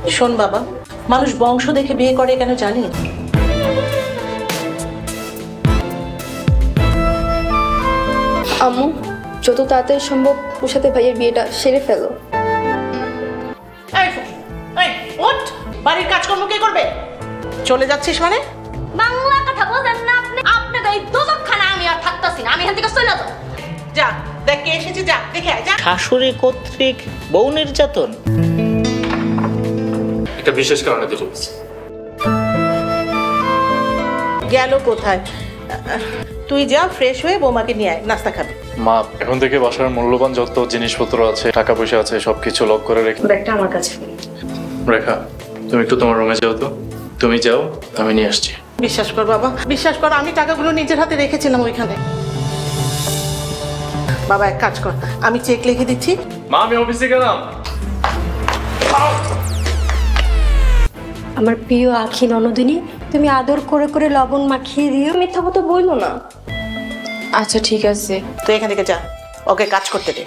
শোন বাবা, মানুষ বংশ দেখে বিয়ে করে কেন জানি? আম্মু, যত তাড়াতাড়ি সম্ভব ওর সাথে ভাইয়ের বিয়েটা সেরে ফেলো। বাড়ির কাজকর্ম কে করবে? চলে যাচ্ছিস মানে? বাংলা কথা বলেন না আপনি। আপনাদের এই দোজখখানা আমি আর থাকতাছি না। আমি এখান থেকে চলে যাব। যা দেখ কে এসেছে, যা দেখে আয়। যা। শাশুড়ি কর্তৃক বউ নির্যাতন? এটা বিশেষ কারণে দিল। গেল কোথায়? তুই যা ফ্রেশ হয়ে বৌমাকে নিয়ে আয়, নাস্তা খাবে। মা, এখন থেকে বাসার মূল্যবান যত জিনিসপত্র আছে, টাকা পয়সা আছে, সবকিছু লক করে রেখে। ব্যাগটা আমার কাছে। রেখা, তুমি একটু তোমার রুমে যাও তো। তুমি যাও, আমি নিয়ে আসছি। বিশ্বাস কর বাবা, বিশ্বাস কর, আমি টাকাগুলো নিজের হাতে রেখেছিলাম ওইখানে। বাবা এক কাজ কর, আমি চেক লিখে দিচ্ছি। মা, আমি অফিসে গেলাম। আমার প্রিয় আখি ননদিনী, তুমি আদর করে করে লবণ মাখিয়ে দিও। মিথ্যা কথা বললো না। আচ্ছা ঠিক আছে, তুই এখান থেকে যা, ওকে কাজ করতে দে।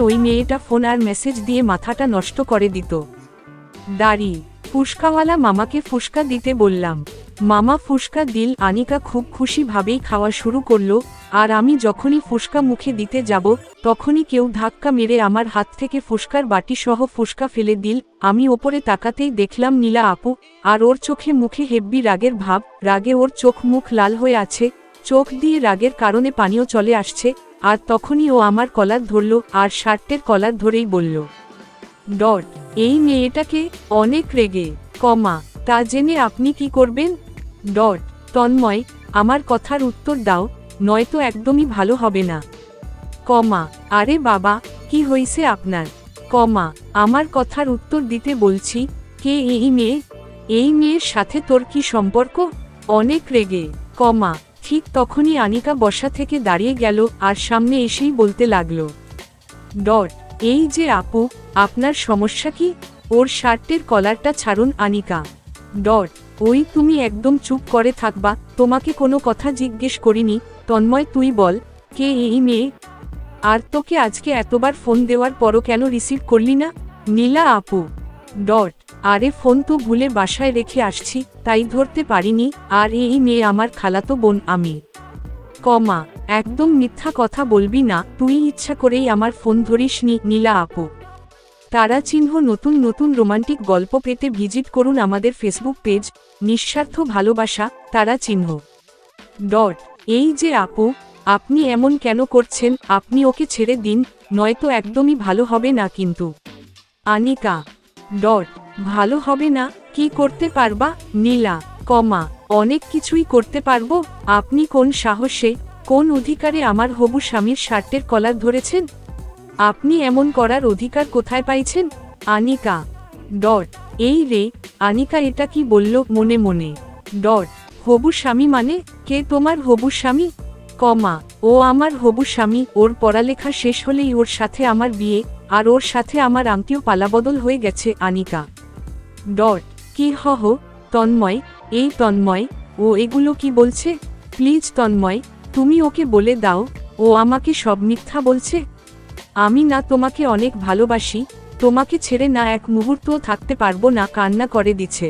ওই মেয়েটা ফোন আর মেসেজ দিয়ে মাথাটা নষ্ট করে দিত। দাঁড়ি ফুসকাওয়ালা মামাকে ফুসকা দিতে বললাম। মামা ফুসকা দিল। আনিকা খুব খুশি ভাবেই খাওয়া শুরু করলো। আর আমি যখনই ফুসকা মুখে দিতে যাব, তখনই কেউ ধাক্কা মেরে আমার হাত থেকে ফুসকার বাটি সহ ফুসকা ফেলে দিল। আমি ওপরে তাকাতেই দেখলাম নীলা আপু, আর ওর চোখে মুখে হেব্বি রাগের ভাব। রাগে ওর চোখ মুখ লাল হয়ে আছে, চোখ দিয়ে রাগের কারণে পানিও চলে আসছে। আর তখনই ও আমার কলার ধরল আর শার্টের কলার ধরেই বলল, ডট এই মেয়েটাকে অনেক রেগে, কমা তা জেনে আপনি কি করবেন? ডট তন্ময়, আমার কথার উত্তর দাও, নয়তো একদমই ভালো হবে না, কমা আরে বাবা কি হইছে আপনার, কমা আমার কথার উত্তর দিতে বলছি। কে এই মেয়ে? এই মেয়ের সাথে তোর কি সম্পর্ক? অনেক রেগে, কমা ঠিক তখনই আনিকা বসা থেকে দাঁড়িয়ে গেল আর সামনে এসেই বলতে লাগলো, ডট এই যে আপু, আপনার সমস্যা কি? ওর শার্টের কলারটা ছাড়ুন আনিকা। ডট ওই তুমি একদম চুপ করে থাকবা, তোমাকে কোনো কথা জিজ্ঞেস করিনি। তন্ময় তুই বল, কে এই মেয়ে? আর তোকে আজকে এতবার ফোন দেওয়ার পরও কেন রিসিভ করলি না? নীলা আপু। ডট আরে ফোন তো ভুলে বাসায় রেখে আসছি, তাই ধরতে পারিনি। আর এই মেয়ে আমার খালাতো বোন আমি, কমা একদম মিথ্যা কথা বলবি না, তুই ইচ্ছা করেই আমার ফোন ধরিসনি। নীলা আপু। তারা চিহ্ন নতুন নতুন রোমান্টিক গল্প পেতে ভিজিট করুন আমাদের ফেসবুক পেজ নিঃস্বার্থ ভালোবাসা তারা চিহ্ন। ডট এই যে আপু, আপনি এমন কেন করছেন? আপনি ওকে ছেড়ে দিন, নয়তো একদমই ভালো হবে না কিন্তু। আনিকা। ডট ভালো হবে না? কি করতে পারবা? নীলা, কমা অনেক কিছুই করতে পারবো। আপনি কোন সাহসে, কোন অধিকারে আমার হবু স্বামীর শার্টের কলার ধরেছেন? আপনি এমন করার অধিকার কোথায় পাইছেন? আনিকা। ডট এই রে আনিকা, এটা কি বলল মনে মনে? ডট হবু স্বামী মানে? কে তোমার হবু স্বামী? কমা ও আমার হবু স্বামী। ওর পড়ালেখা শেষ হলেই ওর সাথে আমার বিয়ে, আর ওর সাথে আমার আংটিও পালাবদল হয়ে গেছে। আনিকা। ডট কি হহ? তন্ময়। এই তন্ময়, ও এগুলো কি বলছে? প্লিজ তন্ময়, তুমি ওকে বলে দাও, ও আমাকে সব মিথ্যা বলছে। আমি না তোমাকে অনেক ভালোবাসি, তোমাকে ছেড়ে না এক মুহূর্তও থাকতে পারবো না। কান্না করে দিচ্ছে।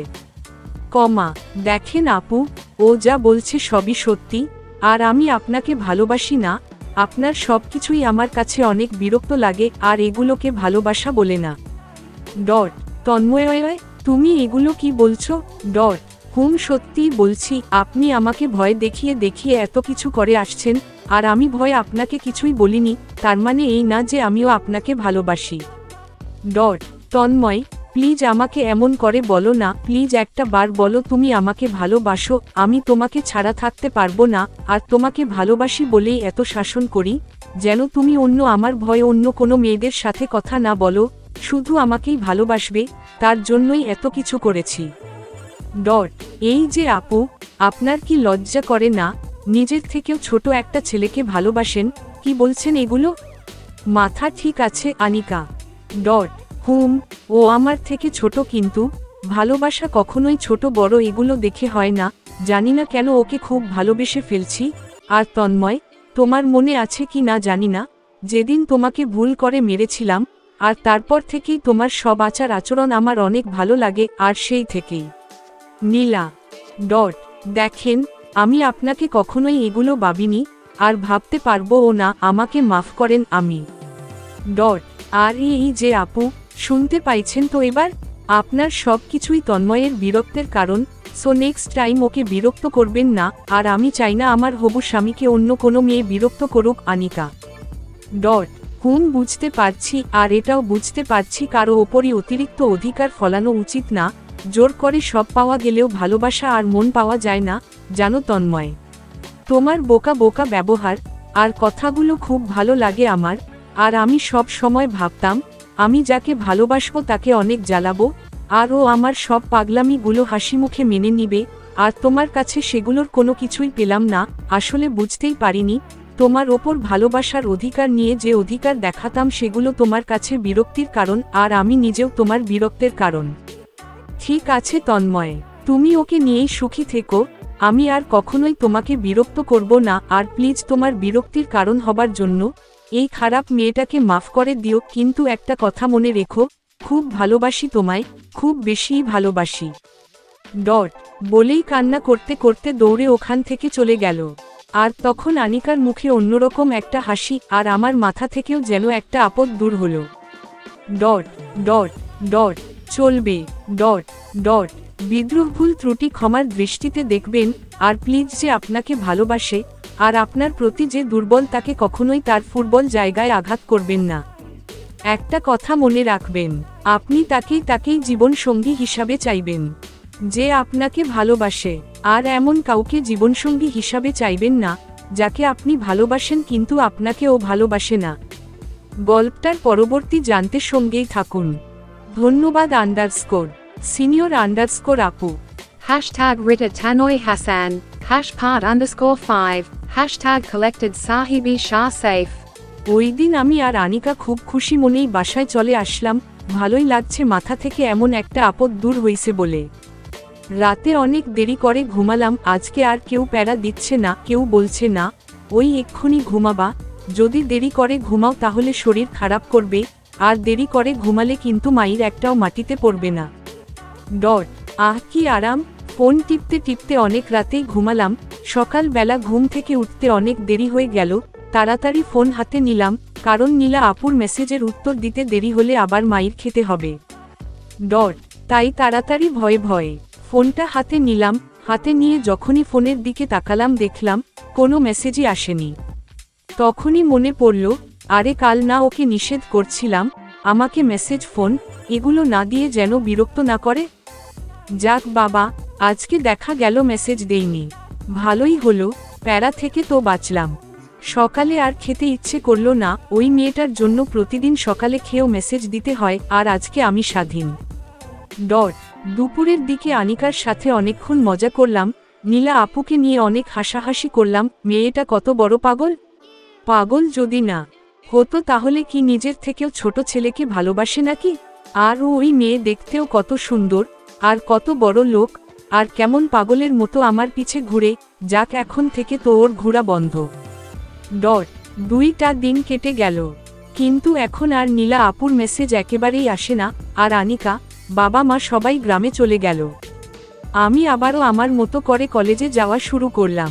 কমা দেখেন আপু, ও যা বলছে সবই সত্যি, আর আমি আপনাকে ভালোবাসি না। আপনার সব কিছুই আমার কাছে অনেক বিরক্ত লাগে, আর এগুলোকে ভালোবাসা বলে না। ডট তন্ময়, তুমি এগুলো কি বলছো? ডট হুম সত্যিই বলছি। আপনি আমাকে ভয় দেখিয়ে দেখিয়ে এত কিছু করে আসছেন, আর আমি ভয় আপনাকে কিছুই বলিনি, তার মানে এই না যে আমিও আপনাকে ভালোবাসি। ডট তন্ময় প্লিজ আমাকে এমন করে বলো না, প্লিজ একটা বার বলো তুমি আমাকে ভালোবাসো। আমি তোমাকে ছাড়া থাকতে পারবো না, আর তোমাকে ভালোবাসি বলেই এত শাসন করি, যেন তুমি অন্য আমার ভয়ে অন্য কোনো মেয়েদের সাথে কথা না বলো, শুধু আমাকেই ভালোবাসবে, তার জন্যই এত কিছু করেছি। ডট এই যে আপু, আপনার কি লজ্জা করে না? নিজের থেকেও ছোট একটা ছেলেকে ভালোবাসেন, কি বলছেন এগুলো? মাথা ঠিক আছে আনিকা। ডট হুম, ও আমার থেকে ছোট, কিন্তু ভালোবাসা কখনোই ছোট বড় এগুলো দেখে হয় না। জানি না কেন ওকে খুব ভালোবেসে ফেলছি। আর তন্ময় তোমার মনে আছে কি না জানি না, যেদিন তোমাকে ভুল করে মেরেছিলাম, আর তারপর থেকেই তোমার সব আচার আচরণ আমার অনেক ভালো লাগে, আর সেই থেকেই। নীলা ডট দেখেন, আমি আপনাকে কখনোই এগুলো ভাবিনি, আর ভাবতে পারবোও না, আমাকে মাফ করেন আমি। ডট আর এই যে আপু, শুনতে পাইছেন তো এবার? আপনার সব কিছুই তন্ময়ের বিরক্তের কারণ, সো নেক্সট টাইম ওকে বিরক্ত করবেন না, আর আমি চাই না আমার হবু স্বামীকে অন্য কোনো মেয়ে বিরক্ত করুক আনিকা। ডট বুঝতে পারছি, আর এটাও বুঝতে পারছি কারো ওপরই অতিরিক্ত অধিকার ফলানো উচিত না, জোর করে সব পাওয়া গেলেও ভালোবাসা আর মন পাওয়া যায় না, জানো তন্ময়। তোমার বোকা বোকা ব্যবহার আর কথাগুলো খুব ভালো লাগে আমার, আর আমি সব সময় ভাবতাম আমি যাকে ভালোবাসবো তাকে অনেক জ্বালাবো, আর ও আমার সব পাগলামিগুলো হাসিমুখে মেনে নিবে, আর তোমার কাছে সেগুলোর কোনো কিছুই পেলাম না, আসলে বুঝতেই পারিনি তোমার ওপর ভালোবাসার অধিকার নিয়ে যে অধিকার দেখাতাম সেগুলো তোমার কাছে বিরক্তির কারণ, আর আমি নিজেও তোমার বিরক্তের কারণ। ঠিক আছে তন্ময়, তুমি ওকে নিয়েই সুখী থেকো, আমি আর কখনোই তোমাকে বিরক্ত করব না, আর প্লিজ তোমার বিরক্তির কারণ হবার জন্য এই খারাপ মেয়েটাকে মাফ করে দিও, কিন্তু একটা কথা মনে রেখো, খুব ভালোবাসি তোমায়, খুব বেশিই ভালোবাসি। ডট বলেই কান্না করতে করতে দৌড়ে ওখান থেকে চলে গেল, আর তখন আনিকার মুখে অন্যরকম একটা হাসি, আর আমার মাথা থেকেও যেন একটা আপদ দূর হলো। ডট ডট ডট চলবে ডট ডট বিদ্রোহ ভুল ত্রুটি ক্ষমার দৃষ্টিতে দেখবেন, আর প্লিজ যে আপনাকে ভালোবাসে আর আপনার প্রতি যে দুর্বল তাকে কখনোই তার ফুটবল জায়গায় আঘাত করবেন না। একটা কথা মনে রাখবেন, আপনি তাকেই জীবন সঙ্গী হিসাবে চাইবেন, যে আপনাকে ভালোবাসে, আর এমন কাউকে জীবনসঙ্গী হিসাবে চাইবেন না যাকে আপনি ভালোবাসেন কিন্তু আপনাকে ও ভালোবাসে না। গল্পটার পরবর্তী জানতে সঙ্গেই থাকুন। ধন্যবাদ সিনিয়র আপু। Hashtag Rita Tanoi Hassan, #part_5, #collected Sahibi Shah Safe. ওই দিন আমি আর আনিকা খুব খুশি মনেই বাসায় চলে আসলাম, ভালোই লাগছে মাথা থেকে এমন একটা আপদ দূর হইছে বলে। রাতে অনেক দেরি করে ঘুমালাম, আজকে আর কেউ প্যারা দিচ্ছে না, কেউ বলছে না ওই এক্ষুনি ঘুমাবা, যদি দেরি করে ঘুমাও তাহলে শরীর খারাপ করবে, আর দেরি করে ঘুমালে কিন্তু মায়ের একটাও মাটিতে পড়বে না। ডট কি আরাম, ফোন টিপতে টিপতে অনেক রাতেই ঘুমালাম, সকালবেলা ঘুম থেকে উঠতে অনেক দেরি হয়ে গেল, তাড়াতাড়ি ফোন হাতে নিলাম, কারণ নীলা আপুর মেসেজের উত্তর দিতে দেরি হলে আবার মায়ের খেতে হবে। ডট তাই তাড়াতাড়ি ভয়ে ভয়ে ফোনটা হাতে নিলাম, হাতে নিয়ে যখনই ফোনের দিকে তাকালাম দেখলাম কোনো মেসেজই আসেনি। তখনই মনে পড়ল, আরে কাল না ওকে নিষেধ করছিলাম আমাকে মেসেজ ফোন এগুলো না দিয়ে যেন বিরক্ত না করে। যাক বাবা, আজকে দেখা গেল মেসেজ দেইনি, ভালোই হলো, প্যারা থেকে তো বাঁচলাম। সকালে আর খেতে ইচ্ছে করল না, ওই মেয়েটার জন্য প্রতিদিন সকালে খেয়েও মেসেজ দিতে হয়, আর আজকে আমি স্বাধীন। ডট দুপুরের দিকে আনিকার সাথে অনেকক্ষণ মজা করলাম, নীলা আপুকে নিয়ে অনেক হাসাহাসি করলাম, মেয়েটা কত বড় পাগল যদি না হতো তাহলে কি নিজের থেকেও ছোট ছেলেকে ভালোবাসে নাকি? আর ওই মেয়ে দেখতেও কত সুন্দর, আর কত বড় লোক, আর কেমন পাগলের মতো আমার পিছে ঘুরে, যাক এখন থেকে তো ওর ঘোরা বন্ধ। ডট 2টা দিন কেটে গেল, কিন্তু এখন আর নীলা আপুর মেসেজ একেবারেই আসে না, আর আনিকা, বাবা মা সবাই গ্রামে চলে গেল। আমি আবারও আমার মতো করে কলেজে যাওয়া শুরু করলাম।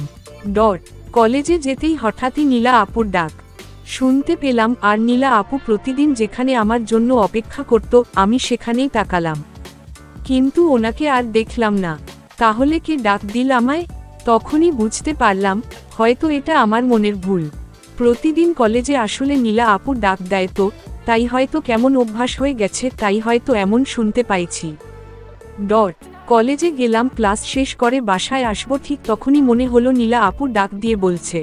ডট কলেজে যেতেই হঠাৎই নীলা আপুর ডাক শুনতে পেলাম, আর নীলা আপু প্রতিদিন যেখানে আমার জন্য অপেক্ষা করত আমি সেখানেই তাকালাম, কিন্তু ওনাকে আর দেখলাম না। তাহলে কে ডাক দিল আমায়? তখনই বুঝতে পারলাম হয়তো এটা আমার মনের ভুল। প্রতিদিন কলেজে আসলে নীলা আপু ডাক দেয় তো, তাই হয়তো কেমন অভ্যাস হয়ে গেছে, তাই হয়তো এমন শুনতে পাইছি। ডট কলেজে গেলাম, ক্লাস শেষ করে বাসায় আসবো, ঠিক তখনই মনে হলো নীলা আপু ডাক দিয়ে বলছে,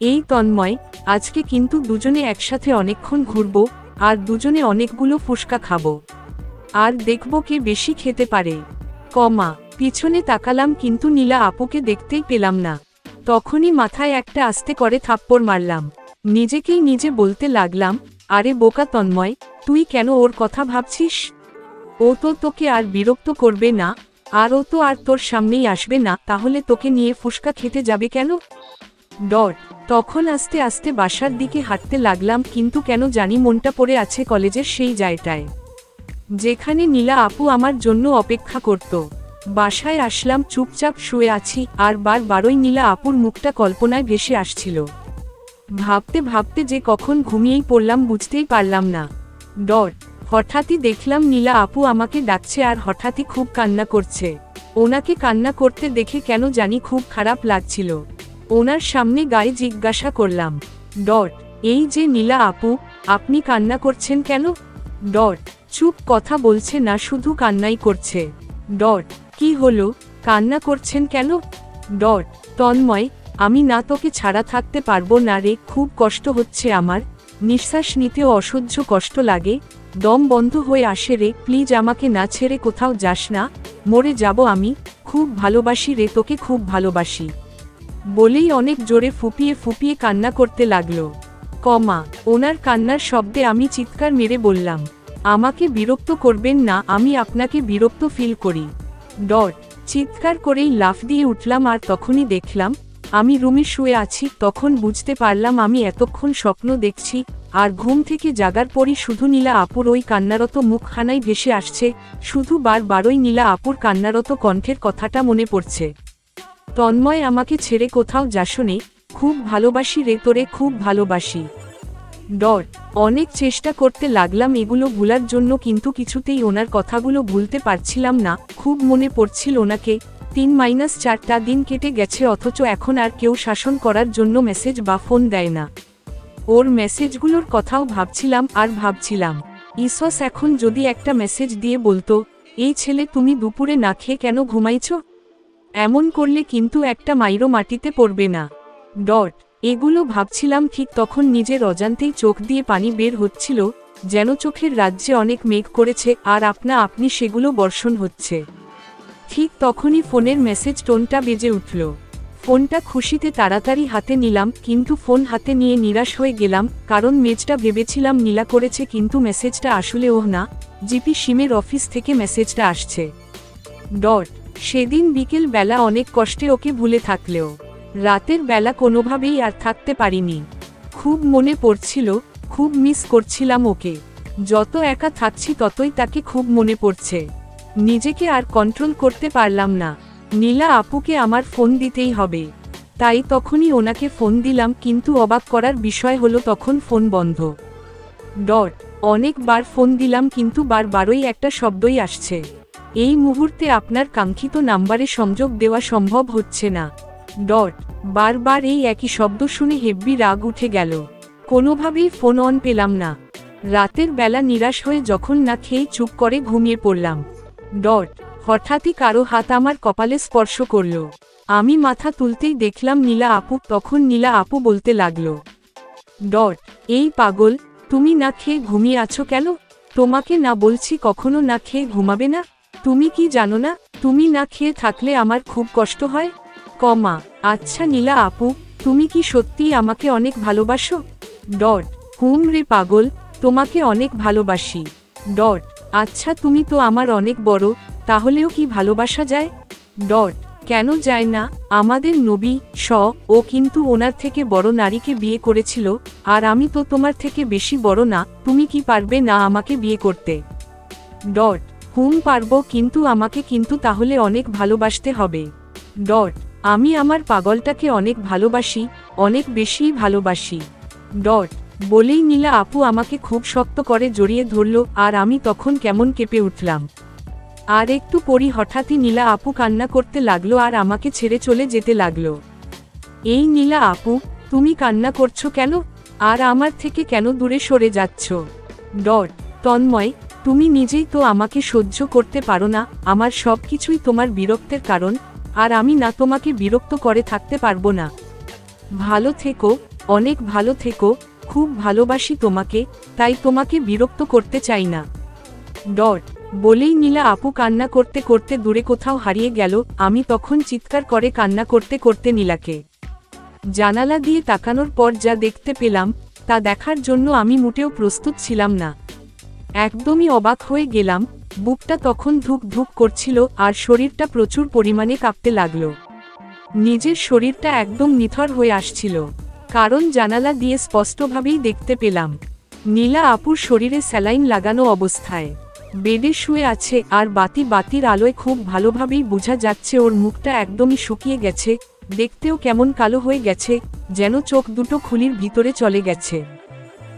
এই তন্ময়, আজকে কিন্তু দুজনে একসাথে অনেকক্ষণ ঘুরবো, আর দুজনে অনেকগুলো ফুসকা খাবো, আর দেখবো কে বেশি খেতে পারে। পিছনে তাকালাম কিন্তু নীলা আপুকে দেখতেই পেলাম না। তখনই মাথায় একটা আস্তে করে থাপ্পড় মারলাম, নিজেকেই নিজে বলতে লাগলাম, আরে বোকা তন্ময়, তুই কেন ওর কথা ভাবছিস? ও তো তোকে আর বিরক্ত করবে না, আর ও তো আর তোর সামনেই আসবে না, তাহলে তোকে নিয়ে ফুসকা খেতে যাবে কেন? ডট তখন আস্তে আস্তে বাসার দিকে হাঁটতে লাগলাম, কিন্তু কেন জানি মনটা পড়ে আছে কলেজের সেই জায়গাটায়, যেখানে নীলা আপু আমার জন্য অপেক্ষা করত। বাসায় আসলাম, চুপচাপ শুয়ে আছি, আর বারবারই নীলা আপুর মুখটা কল্পনায় ভেসে আসছিল। ভাবতে ভাবতে যে কখন ঘুমিয়েই পড়লাম বুঝতেই পারলাম না। ডট হঠাৎই দেখলাম নীলা আপু আমাকে ডাকছে, আর হঠাৎই খুব কান্না করছে। ওনাকে কান্না করতে দেখে কেন জানি খুব খারাপ লাগছিল। ওনার সামনে গায়ে জিজ্ঞাসা করলাম, ডট এই যে নীলা আপু, আপনি কান্না করছেন কেন? ডট চুপ, কথা বলছে না, শুধু কান্নাই করছে। ডট কি হলো, কান্না করছেন কেন? ডট তন্ময়, আমি না তোকে ছাড়া থাকতে পারবো না রে, খুব কষ্ট হচ্ছে আমার, নিঃশ্বাস নিতেও অসহ্য কষ্ট লাগে, দম বন্ধ হয়ে আসে রে, প্লিজ আমাকে না ছেড়ে কোথাও যাস না, মরে যাব আমি, খুব ভালোবাসি রে তোকে, খুব ভালোবাসি। বলেই অনেক জোরে ফুপিয়ে ফুপিয়ে কান্না করতে লাগলো। ওনার কান্নার শব্দে আমি চিৎকার মেরে বললাম, আমাকে বিরক্ত করবেন না, আমি আপনাকে বিরক্ত ফিল করি। ডট চিৎকার করেই লাফ দিয়ে উঠলাম, আর তখনই দেখলাম আমি রুমে শুয়ে আছি। তখন বুঝতে পারলাম আমি এতক্ষণ স্বপ্ন দেখছি, আর ঘুম থেকে জাগার পরই শুধু নীলা আপুর ওই কান্নারত মুখখানাই ভেসে আসছে, শুধু বারবারই নীলা আপুর কান্নারত কণ্ঠের কথাটা মনে পড়ছে। তন্ময়, আমাকে ছেড়ে কোথাও যাসনে, খুব ভালোবাসি রে তোরে, খুব ভালোবাসি। ডট অনেক চেষ্টা করতে লাগলাম এগুলো ভুলার জন্য, কিন্তু কিছুতেই ওনার কথাগুলো ভুলতে পারছিলাম না, খুব মনে পড়ছিল ওনাকে। 3-4টা দিন কেটে গেছে, অথচ এখন আর কেউ শাসন করার জন্য মেসেজ বা ফোন দেয় না। ওর মেসেজগুলোর কথাও ভাবছিলাম, আর ভাবছিলাম ইসস এখন যদি একটা মেসেজ দিয়ে বলতো, এই ছেলে তুমি দুপুরে না খেয়ে কেন ঘুমাইছ? এমন করলে কিন্তু একটা মাইরো মাটিতে পড়বে না। ডট এগুলো ভাবছিলাম, ঠিক তখন নিজের অজান্তেই চোখ দিয়ে পানি বের হচ্ছিল, যেন চোখের রাজ্যে অনেক মেঘ করেছে, আর আপনা আপনি সেগুলো বর্ষণ হচ্ছে। ঠিক তখনই ফোনের মেসেজ টোনটা বেজে উঠল। ফোনটা খুশিতে তাড়াতাড়ি হাতে নিলাম, কিন্তু ফোন হাতে নিয়ে নিরাশ হয়ে গেলাম, কারণ মেজটা ভেবেছিলাম নীলা করেছে, কিন্তু মেসেজটা আসলে ওহ না, জিপি সিমের অফিস থেকে মেসেজটা আসছে। ডট সেদিন বিকেল বেলা অনেক কষ্টে ওকে ভুলে থাকলেও রাতের বেলা কোনোভাবেই আর থাকতে পারিনি। খুব মনে পড়ছিল, খুব মিস করছিলাম ওকে। যত একা থাকছি ততই তাকে খুব মনে পড়ছে। নিজেকে আর কন্ট্রোল করতে পারলাম না। নীলা আপুকে আমার ফোন দিতেই হবে, তাই তখনই ওনাকে ফোন দিলাম, কিন্তু অবাক করার বিষয় হলো তখন ফোন বন্ধ। ডট অনেকবার ফোন দিলাম, কিন্তু বারবারই একটা শব্দই আসছে, এই মুহূর্তে আপনার কাঙ্ক্ষিত নাম্বারে সংযোগ দেওয়া সম্ভব হচ্ছে না। ডট বারবার এই একই শব্দ শুনে হেব্বি রাগ উঠে গেল, কোনোভাবেই ফোন অন পেলাম না। রাতের বেলা নিরাশ হয়ে যখন না খেয়ে চুপ করে ঘুমিয়ে পড়লাম। ডট হঠাৎই কারো হাত আমার কপালে স্পর্শ করল। আমি মাথা তুলতেই দেখলাম নীলা আপু। তখন নীলা আপু বলতে লাগলো, ডট এই পাগল, তুমি না খেয়ে ঘুমিয়ে আছো কেন? তোমাকে না বলছি কখনো না খেয়ে ঘুমাবে না? তুমি কি জানো না, তুমি না খেয়ে থাকলে আমার খুব কষ্ট হয়? আচ্ছা নীলা আপু, তুমি কি সত্যিই আমাকে অনেক ভালোবাসো? ডট হুম রে পাগল, তোমাকে অনেক ভালোবাসি। ডট আচ্ছা, তুমি তো আমার অনেক বড়, তাহলেও কি ভালোবাসা যায়? ডট কেন যায় না, আমাদের নবী ও কিন্তু ওনার থেকে বড় নারীকে বিয়ে করেছিল, আর আমি তো তোমার থেকে বেশি বড় না, তুমি কি পারবে না আমাকে বিয়ে করতে? ডট হুম পারবো, কিন্তু আমাকে কিন্তু তাহলে অনেক ভালোবাসতে হবে। ডট আমি আমার পাগলটাকে অনেক ভালোবাসি, অনেক বেশি ভালোবাসি। ডট বলেই নীলা আপু আমাকে খুব শক্ত করে জড়িয়ে ধরল, আর আমি তখন কেমন কেঁপে উঠলাম। আর একটু পরই হঠাৎই নীলা আপু কান্না করতে লাগলো, আর আমাকে ছেড়ে চলে যেতে লাগলো। এই নীলা আপু, তুমি কান্না করছো কেন, আর আমার থেকে কেন দূরে সরে যাচ্ছ? ডট তন্ময়, তুমি নিজেই তো আমাকে সহ্য করতে পারো না, আমার সব কিছুই তোমার বিরক্তের কারণ, আর আমি না তোমাকে বিরক্ত করে থাকতে পারবো না। ভালো থেকো, অনেক ভালো থেকো, খুব ভালোবাসি তোমাকে, তাই তোমাকে বিরক্ত করতে চাই না। ডট বলেই নীলা আপু কান্না করতে করতে দূরে কোথাও হারিয়ে গেল। আমি তখন চিৎকার করে কান্না করতে করতে নীলাকে জানালা দিয়ে তাকানোর পর যা দেখতে পেলাম, তা দেখার জন্য আমি মোটেও প্রস্তুত ছিলাম না। একদমই অবাক হয়ে গেলাম। বুকটা তখন ধুক ধুক করছিল, আর শরীরটা প্রচুর পরিমাণে কাঁপতে লাগলো। নিজের শরীরটা একদম নিথর হয়ে আসছিল, কারণ জানালা দিয়ে স্পষ্টভাবেই দেখতে পেলাম নীলা আপুর শরীরে স্যালাইন লাগানো অবস্থায় বেডে শুয়ে আছে, আর বাতির আলোয় খুব ভালোভাবেই বোঝা যাচ্ছে ওর মুখটা একদমই শুকিয়ে গেছে, দেখতেও কেমন কালো হয়ে গেছে, যেন চোখ দুটো খুলির ভিতরে চলে গেছে।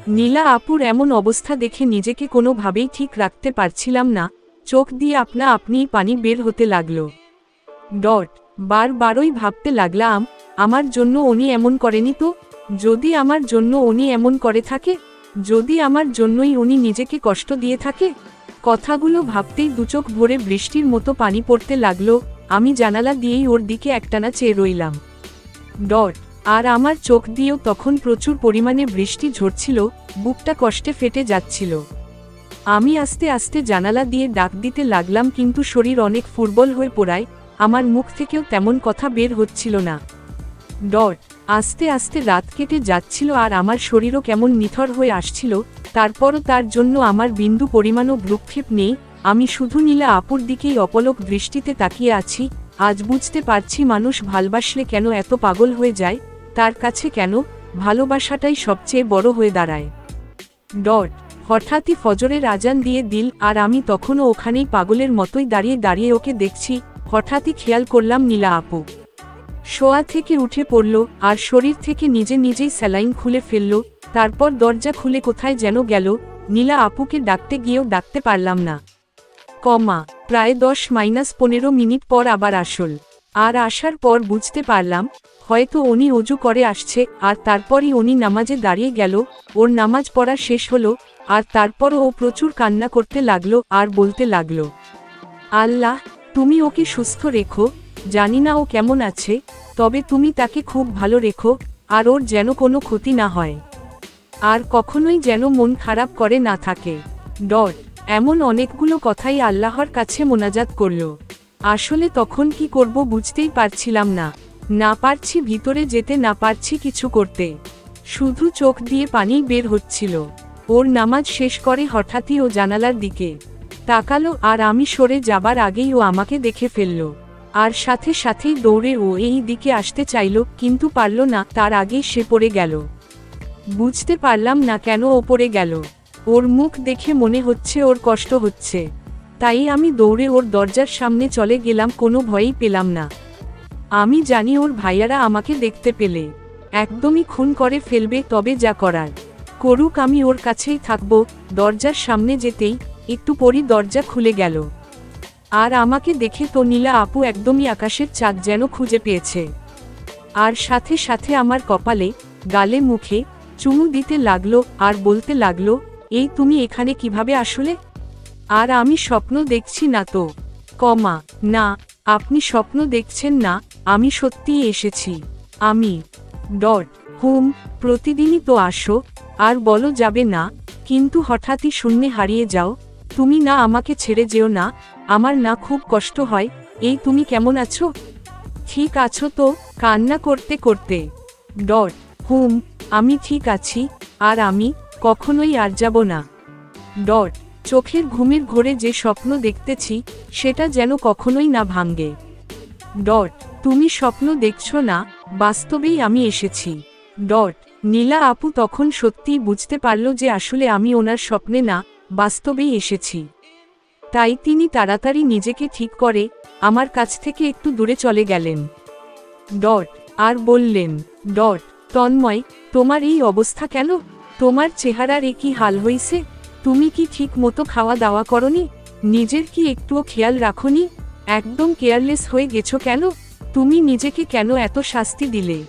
নীলা আপুর এমন অবস্থা দেখে নিজেকে কোনোভাবেই ঠিক রাখতে পারছিলাম না, চোখ দিয়ে আপনা আপনিই পানি বের হতে লাগলো। বারবারই ভাবতে লাগলাম, আমার জন্য উনি এমন করেনি তো? যদি আমার জন্য উনি এমন করে থাকে, যদি আমার জন্যই উনি নিজেকে কষ্ট দিয়ে থাকে। কথাগুলো ভাবতেই দুচোখ ভরে বৃষ্টির মতো পানি পড়তে লাগলো। আমি জানালা দিয়েই ওর দিকে একটানা চেয়ে রইলাম। আর আমার চোখ দিয়েও তখন প্রচুর পরিমাণে বৃষ্টি ঝরছিল, বুকটা কষ্টে ফেটে যাচ্ছিল। আমি আস্তে আস্তে জানালা দিয়ে ডাক দিতে লাগলাম, কিন্তু শরীর অনেক দুর্বল হয়ে পড়ায় আমার মুখ থেকেও তেমন কথা বের হচ্ছিল না। আস্তে আস্তে রাত কেটে যাচ্ছিল, আর আমার শরীরও কেমন নিথর হয়ে আসছিল। তারপরও তার জন্য আমার বিন্দু পরিমাণও ভ্রুক্ষেপ নেই। আমি শুধু নীলা আপুর দিকেই অপলক দৃষ্টিতে তাকিয়ে আছি। আজ বুঝতে পারছি মানুষ ভালোবাসলে কেন এত পাগল হয়ে যায়, তার কাছে কেন ভালোবাসাটাই সবচেয়ে বড় হয়ে দাঁড়ায়। হঠাৎই ফজরের আজান দিয়ে দিল, আর আমি তখনও ওখানেই পাগলের মতোই দাঁড়িয়ে দাঁড়িয়ে ওকে দেখছি। হঠাৎই খেয়াল করলাম নীলা আপু শোয়া থেকে উঠে পড়ল, আর শরীর থেকে নিজেই স্যালাইন খুলে ফেলল। তারপর দরজা খুলে কোথায় যেন গেল। নীলা আপুকে ডাকতে গিয়েও ডাকতে পারলাম না। প্রায় 10-15 মিনিট পর আবার আসল। আর আসার পর বুঝতে পারলাম হয়তো উনি অজু করে আসছে, আর তারপরই উনি নামাজে দাঁড়িয়ে গেল। ওর নামাজ পড়া শেষ হলো, আর তারপরও ও প্রচুর কান্না করতে লাগলো আর বলতে লাগলো, আল্লাহ তুমি ওকে সুস্থ রেখো, জানি না ও কেমন আছে, তবে তুমি তাকে খুব ভালো রেখো, আর ওর যেন কোনো ক্ষতি না হয়, আর কখনোই যেন মন খারাপ করে না থাকে। এমন অনেকগুলো কথাই আল্লাহর কাছে মোনাজাত করল। আসলে তখন কি করব বুঝতেই পারছিলাম না। না পারছি ভিতরে যেতে, না পারছি কিছু করতে, শুধু চোখ দিয়ে পানি বের হচ্ছিল। ওর নামাজ শেষ করে হঠাৎই ও জানালার দিকে তাকালো, আর আমি সরে যাবার আগেই ও আমাকে দেখে ফেলল, আর সাথে সাথেই দৌড়ে ও এই দিকে আসতে চাইল, কিন্তু পারল না। তার আগেই সে পড়ে গেল। বুঝতে পারলাম না কেন ও পড়ে গেল। ওর মুখ দেখে মনে হচ্ছে ওর কষ্ট হচ্ছে, তাই আমি দৌড়ে ওর দরজার সামনে চলে গেলাম। কোনো ভয়ই পেলাম না। আমি জানি ওর ভাইয়ারা আমাকে দেখতে পেলে একদমই খুন করে ফেলবে, তবে যা করার করুক, আমি ওর কাছেই থাকব। দরজার সামনে যেতেই একটু পরই দরজা খুলে গেল, আর আমাকে দেখে তো নীলা আপু একদমই আকাশের চাঁদ যেন খুঁজে পেয়েছে, আর সাথে সাথে আমার কপালে গালে মুখে চুমু দিতে লাগলো, আর বলতে লাগলো, এই তুমি এখানে কিভাবে আসলে? আর আমি স্বপ্ন দেখছি না তো? না, আপনি স্বপ্ন দেখছেন না, আমি সত্যিই এসেছি। আমি প্রতিদিনই তো আসো, আর বলো যাবে না, কিন্তু হঠাৎই শূন্যে হারিয়ে যাও। তুমি না আমাকে ছেড়ে যেও না, আমার না খুব কষ্ট হয়। এই তুমি কেমন আছো? ঠিক আছো তো? কান্না করতে করতে আমি ঠিক আছি, আর আমি কখনোই আর যাব না। চোখের ঘুমের ঘোরে যে স্বপ্ন দেখতেছি সেটা যেন কখনোই না ভাঙ্গে। তুমি স্বপ্ন দেখছো না, বাস্তবেই আমি এসেছি। নীলা আপু তখন সত্যিই বুঝতে পারল যে আসলে আমি ওনার স্বপ্নে না, বাস্তবেই এসেছি। তাই তিনি তাড়াতাড়ি নিজেকে ঠিক করে আমার কাছ থেকে একটু দূরে চলে গেলেন। আর বললেন, তন্ময়, তোমার এই অবস্থা কেন? তোমার চেহারার কি হাল হইছে? তুমি কি ঠিক মতো খাওয়া দাওয়া করনি? নিজের কি একটুও খেয়াল রাখোনি? একদম কেয়ারলেস হয়ে গেছো কেন? তুমি নিজেকে কেন এত শাস্তি দিলে?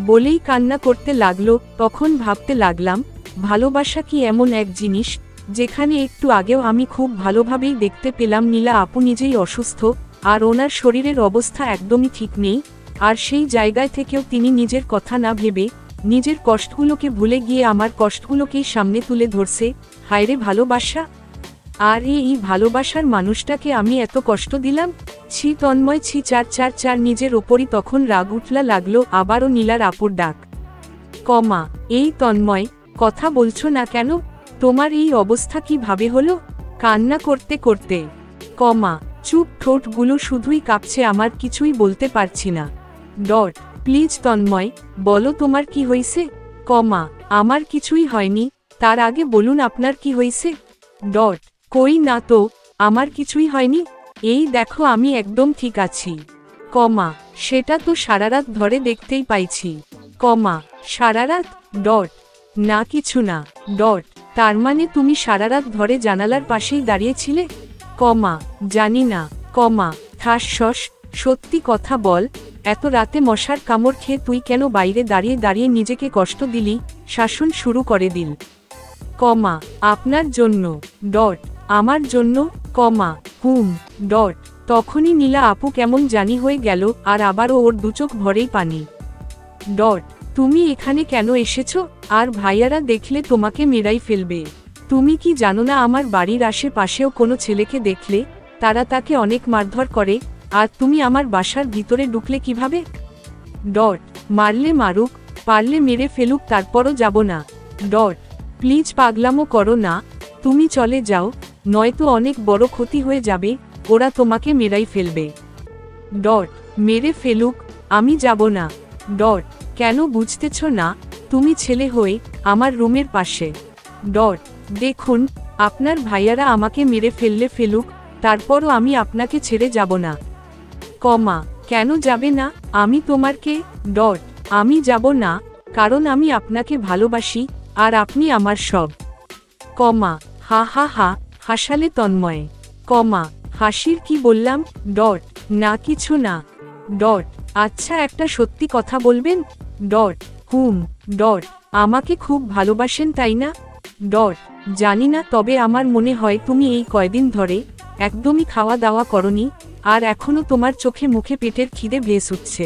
বলেই কান্না করতে লাগলো। তখন ভাবতে লাগলাম, ভালোবাসা কি এমন এক জিনিস যেখানে একটু আগেও আমি খুব ভালোভাবেই দেখতে পেলাম নীলা আপু নিজেই অসুস্থ, আর ওনার শরীরের অবস্থা একদমই ঠিক নেই, আর সেই জায়গায় থেকেও তিনি নিজের কথা না ভেবে নিজের কষ্টগুলোকে ভুলে গিয়ে আমার কষ্টগুলোকেই সামনে তুলে ধরছে। হায়রে ভালোবাসা! আর এই ভালোবাসার মানুষটাকে আমি এত কষ্ট দিলাম? ছি তন্ময়, ছি! 444 নিজের ওপরই তখন রাগ উঠলা লাগলো। আবারও নীলার আপুর ডাক। এই তন্ময়, কথা বলছো না কেন? তোমার এই অবস্থা কিভাবে হলো? কান্না করতে করতে কমা চুপ, ঠোঁটগুলো শুধুই কাঁপছে, আমার কিছুই বলতে পারছি না। ডট প্লিজ তন্ময়, বলো তোমার কি হয়েছে? কমা আমার কিছুই হয়নি, তার আগে বলুন আপনার কি হয়েছে? ডট কই না তো, আমার কিছুই হয়নি, এই দেখো আমি একদম ঠিক আছি। কমা সেটা তো সারারাত ধরে দেখতেই পাইছি। কমা সারারাত? ডট না কিছু না। ডট তার মানে তুমি সারারাত ধরে জানালার পাশেই দাঁড়িয়েছিলে? কমা জানি না। কমা ঠাসস, সত্যি কথা বল, এত রাতে মশার কামড় খেয়ে তুই কেন বাইরে দাঁড়িয়ে দাঁড়িয়ে নিজেকে কষ্ট দিলি? শাসন শুরু করে দিল। কমা আপনার জন্য। ডট আমার জন্য? কমা হুম। ডট তখনই নীলা আপু কেমন জানি হয়ে গেল, আর আবারও ওর দুচোখ ভরেই পানি। ডট তুমি এখানে কেন এসেছো? আর ভাইয়ারা দেখলে তোমাকে মেরাই ফেলবে। তুমি কি জানো না আমার বাড়ির আশেপাশেও কোনো ছেলেকে দেখলে তারা তাকে অনেক মারধর করে, আর তুমি আমার বাসার ভিতরে ঢুকলে কিভাবে? ডট মারলে মারুক, পারলে মেরে ফেলুক, তারপরও যাব না। ডট প্লিজ পাগলামো করো না, তুমি চলে যাও, নয়তো অনেক বড় ক্ষতি হয়ে যাবে, ওরা তোমাকে মেরাই ফেলবে। ডট মেরে ফেলুক, আমি যাব না। ডট কেন বুঝতেছ না? তুমি ছেলে হয়ে আমার রুমের পাশে। ডট দেখুন, আপনার ভাইয়ারা আমাকে মেরে ফেললে ফেলুক, তারপরও আমি আপনাকে ছেড়ে যাব না। কমা কেন যাবে না? আমি তোমার কে? ডট আমি যাব না, কারণ আমি আপনাকে ভালোবাসি, আর আপনি আমার সব। কমা হা হা হা, হাসালে তন্ময়। কমা হাসির কি বললাম? ডট না কিছু না। ডট আচ্ছা একটা সত্যি কথা বলবেন? ডট হুম। ডট আমাকে খুব ভালোবাসেন তাই না? ডট জানি না, তবে আমার মনে হয় তুমি এই কয়দিন ধরে একদমই খাওয়া দাওয়া করনি, আর এখনো তোমার চোখে মুখে পেটের খিদে ভেস উঠছে।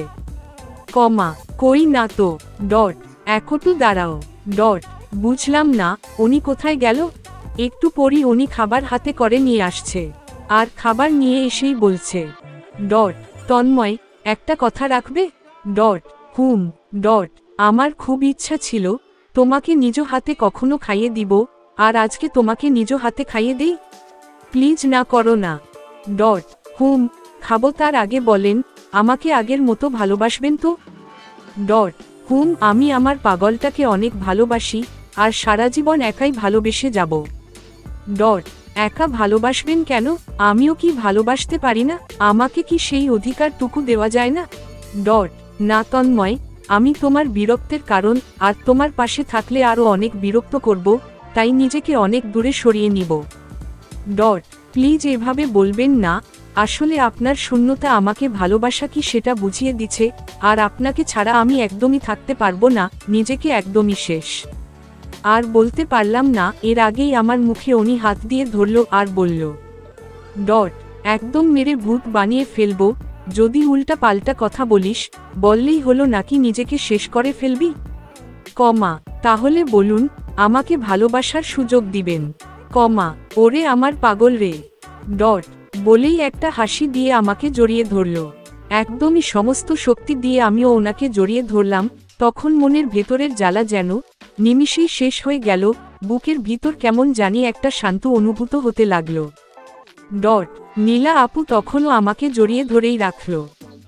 কমা কই না তো। ডট একটু দাঁড়াও। ডট বুঝলাম না, উনি কোথায় গেল? একটু পরই উনি খাবার হাতে করে নিয়ে আসছে, আর খাবার নিয়ে এসেই বলছে। ডট তন্ময় একটা কথা রাখবে? ডট হুম। ডট আমার খুব ইচ্ছা ছিল তোমাকে নিজ হাতে কখনো খাইয়ে দিব, আর আজকে তোমাকে নিজ হাতে খাইয়ে দেই, প্লিজ না করো না। ডট হুম খাবো, তার আগে বলেন আমাকে আগের মতো ভালোবাসবেন তো? ডট হুম আমি আমার পাগলটাকে অনেক ভালোবাসি, আর সারা জীবন একাই ভালোবেসে যাব। ডট একা ভালোবাসবেন কেন? আমিও কি ভালোবাসতে পারি না? আমাকে কি সেই অধিকারটুকু দেওয়া যায় না? ডট না তন্ময়, আমি তোমার বিরক্তের কারণ, আর তোমার পাশে থাকলে আরও অনেক বিরক্ত করব, তাই নিজেকে অনেক দূরে সরিয়ে নিব। ডট প্লিজ এভাবে বলবেন না, আসলে আপনার শূন্যতা আমাকে ভালোবাসা কি সেটা বুঝিয়ে দিচ্ছে, আর আপনাকে ছাড়া আমি একদমই থাকতে পারবো না, নিজেকে একদমই শেষ। আর বলতে পারলাম না, এর আগেই আমার মুখে উনি হাত দিয়ে ধরল আর বলল। ডট একদম মেরে ভূত বানিয়ে ফেলবো, যদি উল্টা পাল্টা কথা বলিস, বললেই হলো নাকি নিজেকে শেষ করে ফেলবি? কমা তাহলে বলুন আমাকে ভালোবাসার সুযোগ দিবেন। কমা ওরে আমার পাগল রে। ডট বলেই একটা হাসি দিয়ে আমাকে জড়িয়ে ধরল। একদমই সমস্ত শক্তি দিয়ে আমিও ওনাকে জড়িয়ে ধরলাম, তখন মনের ভেতরের জ্বালা যেন নিমিষেই শেষ হয়ে গেল, বুকের ভিতর কেমন জানি একটা শান্ত অনুভূত হতে লাগলো। ডট নীলা আপু তখনও আমাকে জড়িয়ে ধরেই রাখল।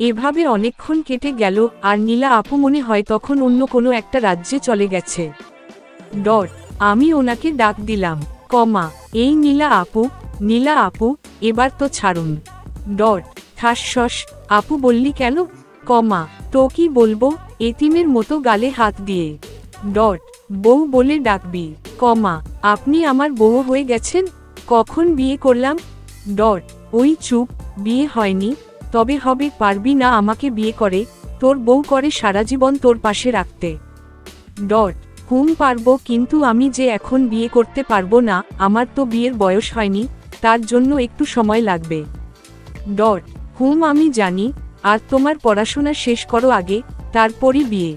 এভাবে অনেকক্ষণ কেটে গেল, আর নীলা আপু মনে হয় তখন অন্য কোনো একটা রাজ্যে চলে গেছে। ডট আমি ওনাকে ডাক দিলাম। কমা এই নীলা আপু, নীলা আপু এবার তো ছাড়ুন। ডট ঠাসস আপু বললি কেন? কমা তো কি বলবো, এতিমের মতো গালে হাত দিয়ে। ডট বউ বলে ডাকবি? কমা আপনি আমার বউ হয়ে গেছেন? কখন বিয়ে করলাম? ডট ওই চুপ, বিয়ে হয়নি, তবে হবে, পারবি না আমাকে বিয়ে করে তোর বউ করে সারা জীবন তোর পাশে রাখতে? ডট হুম পারবো, কিন্তু আমি যে এখন বিয়ে করতে পারবো না, আমার তো বিয়ের বয়স হয়নি, তার জন্য একটু সময় লাগবে। ডট হুম আমি জানি, আর তোমার পড়াশোনা শেষ করো আগে, তারপরই বিয়ে।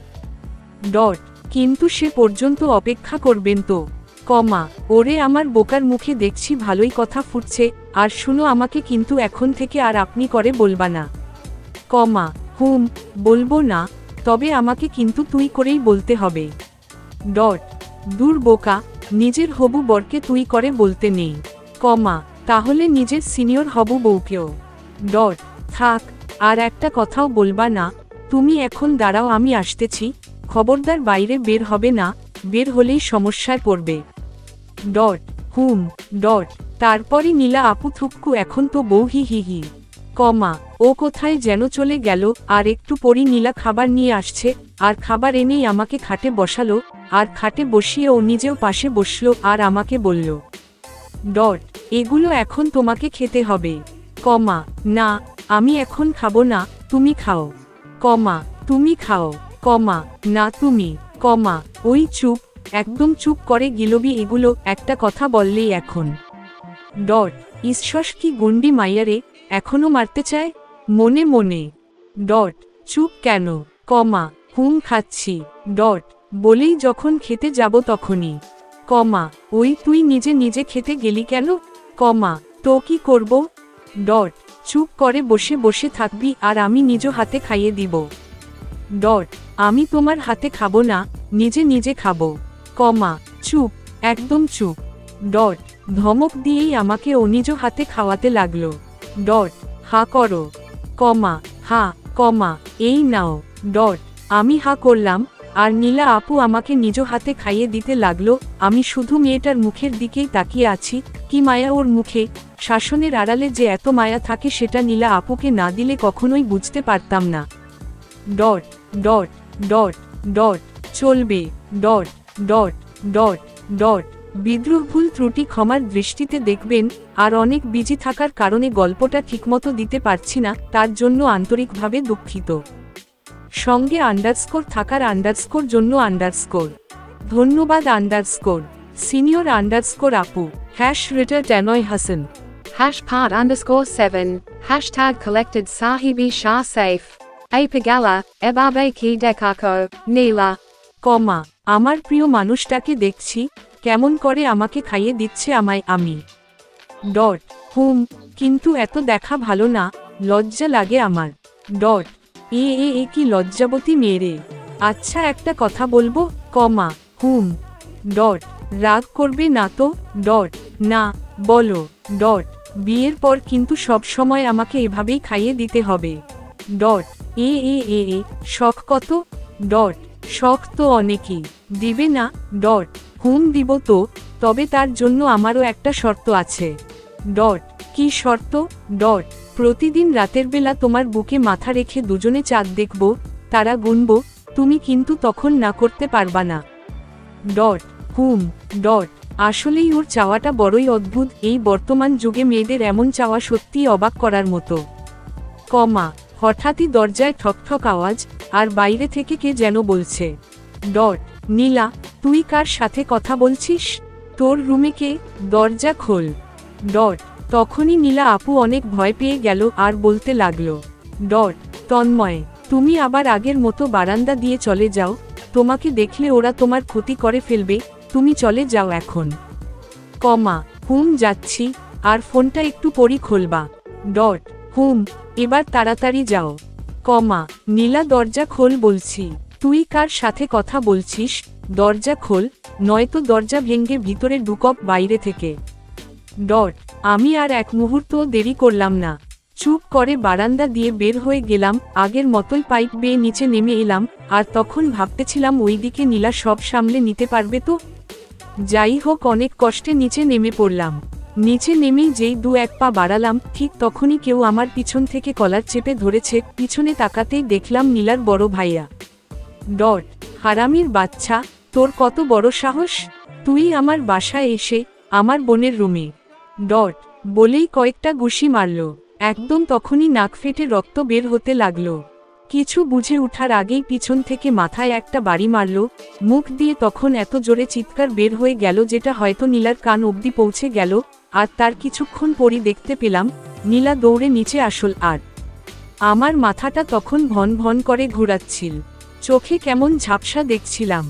ডট কিন্তু সে পর্যন্ত অপেক্ষা করবেন তো? কমা ওরে আমার বোকার মুখে দেখছি ভালোই কথা ফুটছে, আর শুনো আমাকে কিন্তু এখন থেকে আর আপনি করে বলবা না। কমা হুম বলবো না, তবে আমাকে কিন্তু তুই করেই বলতে হবে। ডট দূর বোকা, নিজের হবু বরকে তুই করে বলতে নেই। কমা তাহলে নিজের সিনিয়র হবু বউকেও। ডট থাক, আর একটা কথাও বলবা না। তুমি এখন দাঁড়াও, আমি আসতেছি। খবরদার বাইরে বের হবে না, বের হলেই সমস্যায় পড়বে। ডট হুম। ডট তারপরই নীলা আপু থুক্কু এখন তো বউ হি হি হি, কমা ও কোথায় যেন চলে গেল। আর একটু পরই নীলা খাবার নিয়ে আসছে, আর খাবার এনেই আমাকে খাটে বসালো, আর খাটে বসিয়ে ও নিজেও পাশে বসলো আর আমাকে বলল, ডট এগুলো এখন তোমাকে খেতে হবে, কমা না আমি এখন খাবো না, তুমি খাও, কমা তুমি খাও, কমা না তুমি, কমা ওই চুপ, একদম চুপ করে গিলবি, এগুলো একটা কথা বললেই এখন। ডট ঈশ্বস কি গুন্ডি মাইয়ারে, এখনো মারতে চায় মনে মনে। ডট চুপ কেন, কমা হুম খাচ্ছি। ডট বলেই যখন খেতে যাব তখনই, কমা ওই তুই নিজে নিজে খেতে গেলি কেন, কমা তো কি করব। ডট চুপ করে বসে বসে থাকবি আর আমি নিজ হাতে খাইয়ে দিব। ডট আমি তোমার হাতে খাবো না, নিজে নিজে খাবো, কমা চুপ একদম চুপ। ডট ধমক দিয়েই আমাকে ও নিজ হাতে খাওয়াতে লাগলো। ডট হা করো, কমা হা, কমা এই নাও। ডট আমি হা করলাম আর নীলা আপু আমাকে নিজ হাতে খাইয়ে দিতে লাগলো। আমি শুধু মেয়েটার মুখের দিকেই তাকিয়ে আছি, কি মায়া ওর মুখে। শাসনের আড়ালে যে এত মায়া থাকে সেটা নীলা আপুকে না দিলে কখনোই বুঝতে পারতাম না। ডট ডট ডট ডট চলবে। ডট ডট ডট ডট বিদ্রোহ ভুল ত্রুটি ক্ষমার দৃষ্টিতে দেখবেন। আর অনেক বিজি থাকার কারণে গল্পটা ঠিকমতো দিতে পারছি না, তার জন্য আন্তরিকভাবে দুঃখিত। সঙ্গে আন্ডারস্কোর থাকার আন্ডারস্কোর জন্য আন্ডারস্কোর ধন্যবাদ আন্ডারস্কোর সিনিয়র আন্ডারস্কোর আপু #রেটার ট্যানয় Hasan #part_7 #collected sahibi shah safe apagala ebabe ki dekako নীলা, কমা আমার প্রিয় মানুষটাকে দেখছি কেমন করে আমাকে খাইয়ে দিচ্ছে আমায় আমি। ডট হুম কিন্তু এত দেখা ভালো না, লজ্জা লাগে আমার। ডট এ এ এ কি লজ্জাবতী মেয়েরে। আচ্ছা একটা কথা বলবো, কমা হুম। ডট রাগ করবে না তো। ডট না বলো। ডট বিয়ের পর কিন্তু সব সময় আমাকে এভাবেই খাইয়ে দিতে হবে। ডট এ এ এ এ শখ কত। ডট শখ তো অনেকই, দিবে না। ডট হুম দিব তো, তবে তার জন্য আমারও একটা শর্ত আছে। ডট কি শর্ত। ডট প্রতিদিন রাতের বেলা তোমার বুকে মাথা রেখে দুজনে চাঁদ দেখব, তারা গুনব, তুমি কিন্তু তখন না করতে পারবা না। ডট হুম। ডট আসলেই ওর চাওয়াটা বড়ই অদ্ভুত, এই বর্তমান যুগে মেয়েদের এমন চাওয়া সত্যিই অবাক করার মতো। কমা হঠাৎই দরজায় ঠকঠক আওয়াজ, আর বাইরে থেকে কে যেন বলছে, ডট নীলা তুই কার সাথে কথা বলছিস, তোর রুমে কে, দরজা খোল। ডট তখনই নীলা আপু অনেক ভয় পেয়ে গেল আর বলতে লাগলো, ডট তন্ময় তুমি আবার আগের মতো বারান্দা দিয়ে চলে যাও, তোমাকে দেখলে ওরা তোমার ক্ষতি করে ফেলবে, তুমি চলে যাও এখন। কমা হুম যাচ্ছি, আর ফোনটা একটু পরই খুলবা। ডট হুম এবার তাড়াতাড়ি যাও। কমা নীলা দরজা খোল বলছি, তুই কার সাথে কথা বলছিস, দরজা খোল, নয়তো দরজা ভেঙে ভিতরে ঢুকব বাইরে থেকে। ডট আমি আর এক মুহূর্তও দেরি করলাম না, চুপ করে বারান্দা দিয়ে বের হয়ে গেলাম, আগের মতোই পাইপ বেয়ে নিচে নেমে এলাম। আর তখন ভাবতেছিলাম ওইদিকে নীলা সব সামলে নিতে পারবে তো। যাই হোক অনেক কষ্টে নিচে নেমে পড়লাম। নিচে নেমেই যেই দু এক পা বাড়ালাম, ঠিক তখনই কেউ আমার পিছন থেকে কলার চেপে ধরেছে। পিছনে তাকাতেই দেখলাম নীলার বড় ভাইয়া। ডট হারামির বাচ্চা, তোর কত বড় সাহস, তুই আমার বাসায় এসে আমার বোনের রুমে। ডট বলেই কয়েকটা ঘুষি মারল, একদম তখনই নাক ফেটে রক্ত বের হতে লাগলো। কিছু বুঝে উঠার আগেই পিছন থেকে মাথায় একটা বাড়ি মারল, মুখ দিয়ে তখন এত জোরে চিৎকার বের হয়ে গেল যেটা হয়তো নীলার কান অবধি পৌঁছে গেল। আর তার কিছুক্ষণ পরই দেখতে পেলাম নীলা দৌড়ে নিচে আসল, আর আমার মাথাটা তখন ভন ভন করে ঘুরাচ্ছিল, চোখে কেমন ঝাপসা দেখছিলাম।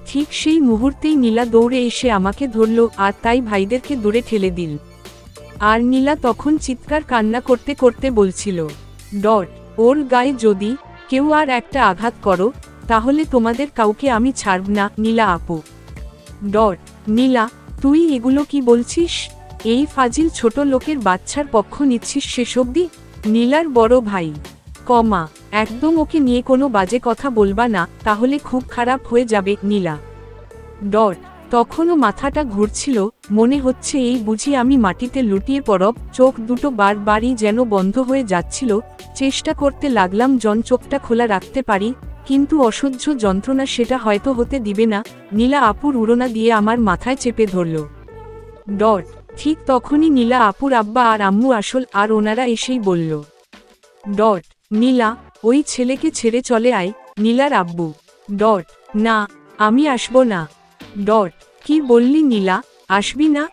ঠিক সেই মুহূর্তেই নীলা দৌড়ে এসে আমাকে ধরল, আর তাই ভাইদেরকে দূরে ঠেলে দিল। আর নীলা তখন চিৎকার কান্না করতে করতে বলছিল, ডট ওর গায়ে যদি কেউ আর একটা আঘাত করো তাহলে তোমাদের কাউকে আমি ছাড়ব না নীলা আপু। ডট নীলা তুই এগুলো কি বলছিস, এই ফাজিল ছোট লোকের বাচ্চার পক্ষ নিচ্ছিস শেষ অবধি? নীলার বড় ভাই, কমা, একদম ওকে নিয়ে কোনো বাজে কথা বলবা না, তাহলে খুব খারাপ হয়ে যাবে নীলা। ডট, তখনও মাথাটা ঘুরছিল, মনে হচ্ছে এই বুঝি আমি মাটিতে লুটিয়ে পড়ব। চোখ দুটো বারবারই যেন বন্ধ হয়ে যাচ্ছিল। চেষ্টা করতে লাগলাম চোখটা খোলা রাখতে পারি, কিন্তু অসহ্য যন্ত্রণা সেটা হয়তো হতে দিবে না। নীলা আপুর উড়না দিয়ে আমার মাথায় চেপে ধরল। ডট, ঠিক তখনই নীলা আপুর আব্বা আর আম্মু আসল, আর ওনারা এসেই বলল, ডট, নীলা, ওই ছেলেকে ছেড়ে চলে আয়। নীলার আব্বু, ডট, না, আমি আসব না। ডট, কি বললি নীলা, আসবি না?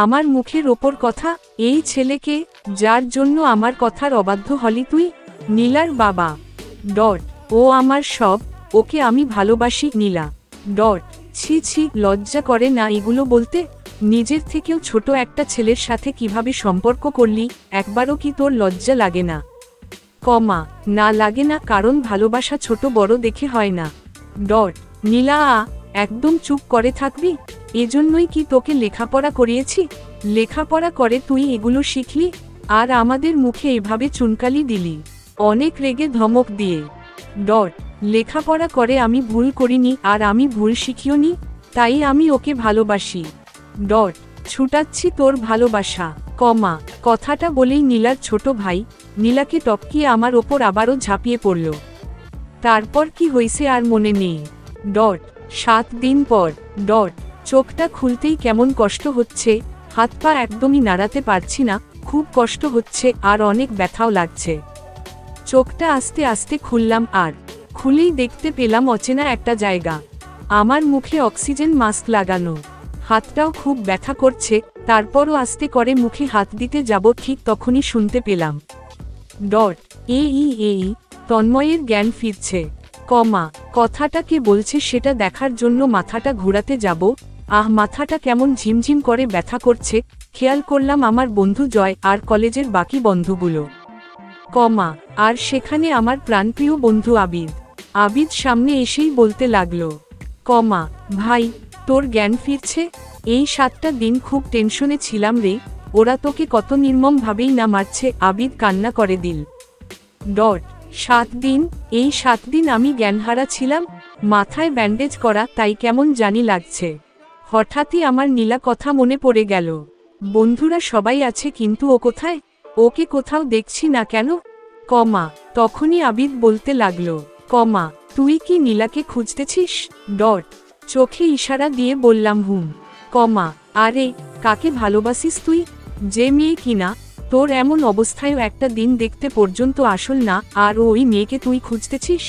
আমার মুখের ওপর কথা। এই ছেলেকে, যার জন্য আমার কথার অবাধ্য হলি তুই? নীলার বাবা, ডট, ও আমার সব, ওকে আমি ভালোবাসি। নীলা, ডট, ছি ছি, লজ্জা করে না এগুলো বলতে? নিজের থেকেও ছোট একটা ছেলের সাথে কিভাবে সম্পর্ক করলি, একবারও কি তোর লজ্জা লাগে না? কমা, না লাগে না, কারণ ভালোবাসা ছোট বড় দেখে হয় না। ডট, নীলা একদম চুপ করে থাকবি? এজন্যই কি তোকে লেখাপড়া করিয়েছি? লেখাপড়া করে তুই এগুলো শিখলি, আর আমাদের মুখে এভাবে চুনকালি দিলি, অনেক রেগে ধমক দিয়ে। ডট, লেখাপড়া করে আমি ভুল করিনি, আর আমি ভুল শিখিওনি, তাই আমি ওকে ভালোবাসি। ডট, ছুটাচ্ছি তোর ভালোবাসা। কমা, কথাটা বলেই নীলার ছোট ভাই নীলাকে টপকিয়ে আমার ওপর আবারও ঝাঁপিয়ে পড়ল। তারপর কি হয়েছে আর মনে নেই। ডট, 7 দিন পর। ডট, চোখটা খুলতেই কেমন কষ্ট হচ্ছে, হাত পা একদমই নাড়াতে পারছি না, খুব কষ্ট হচ্ছে আর অনেক ব্যথাও লাগছে। চোখটা আস্তে আস্তে খুললাম, আর খুলেই দেখতে পেলাম অচেনা একটা জায়গা। আমার মুখে অক্সিজেন মাস্ক লাগানো, হাতটাও খুব ব্যথা করছে। তারপরও আস্তে করে মুখে হাত দিতে যাব, ঠিক তখনই শুনতে পেলাম, ডট, এই তন্ময়ের জ্ঞান ফিরছে। কমা, কথাটা কে বলছে সেটা দেখার জন্য মাথাটা ঘুরাতে যাব, মাথাটা কেমন ঝিমঝিম করে ব্যথা করছে। খেয়াল করলাম আমার বন্ধু জয় আর কলেজের বাকি বন্ধুগুলো। কমা, আর সেখানে আমার প্রাণপ্রিয় বন্ধু আবিদ। আবিদ সামনে এসেই বলতে লাগলো, কমা, ভাই, তোর জ্ঞান ফিরছে? এই 7টা দিন খুব টেনশনে ছিলাম রে, ওরা তোকে কত নির্মমভাবেই না মারছে। আবিদ কান্না করে দিল। ডট, 7 দিন? এই 7 দিন আমি জ্ঞানহারা ছিলাম, মাথায় ব্যান্ডেজ করা, তাই কেমন জানি লাগছে। হঠাৎই আমার নীলা কথা মনে পড়ে গেল। বন্ধুরা সবাই আছে, কিন্তু ও কোথায়? ওকে কোথাও দেখছি না কেন? কমা, তখনই আবিদ বলতে লাগলো, কমা, তুই কি নীলাকে খুঁজতেছিস? ডট, চোখে ইশারা দিয়ে বললাম হুম। কমা, আরে, কাকে ভালোবাসিস তুই? যে মেয়ে কিনা তোর এমন অবস্থায়ও একটা দিন দেখতে পর্যন্ত আসল না, আর ওই মেয়েকে তুই খুঁজতেছিস?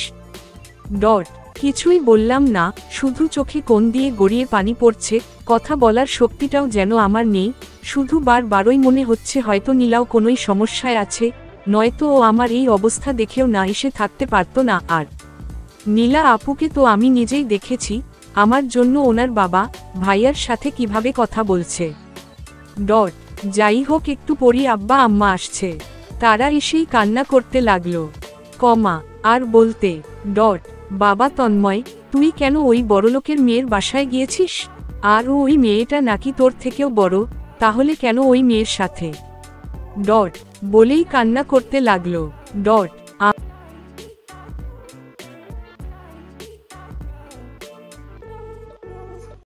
ডট, কিছুই বললাম না, শুধু চোখে কোণ দিয়ে গড়িয়ে পানি পড়ছে। কথা বলার শক্তিটাও যেন আমার নেই, শুধু বারবারই মনে হচ্ছে হয়তো নীলাও কোনোই সমস্যায় আছে, নয়তো ও আমার এই অবস্থা দেখেও না এসে থাকতে পারত না। আর নীলা আপুকে তো আমি নিজেই দেখেছি, আমার জন্য ওনার বাবা ভাইয়ার সাথে কিভাবে কথা বলছে। ডট, যাই হোক, একটু পরই আব্বা আম্মা আসছে, তারা এসেই কান্না করতে লাগলো। কমা, আর বলতে, ডট, বাবা তন্ময়, তুই কেন ওই বড়লোকের মেয়ের বাসায় গিয়েছিস? আর ওই মেয়েটা নাকি তোর থেকেও বড়, তাহলে কেন ওই মেয়ের সাথে? ডট, বলেই কান্না করতে লাগলো। ডট,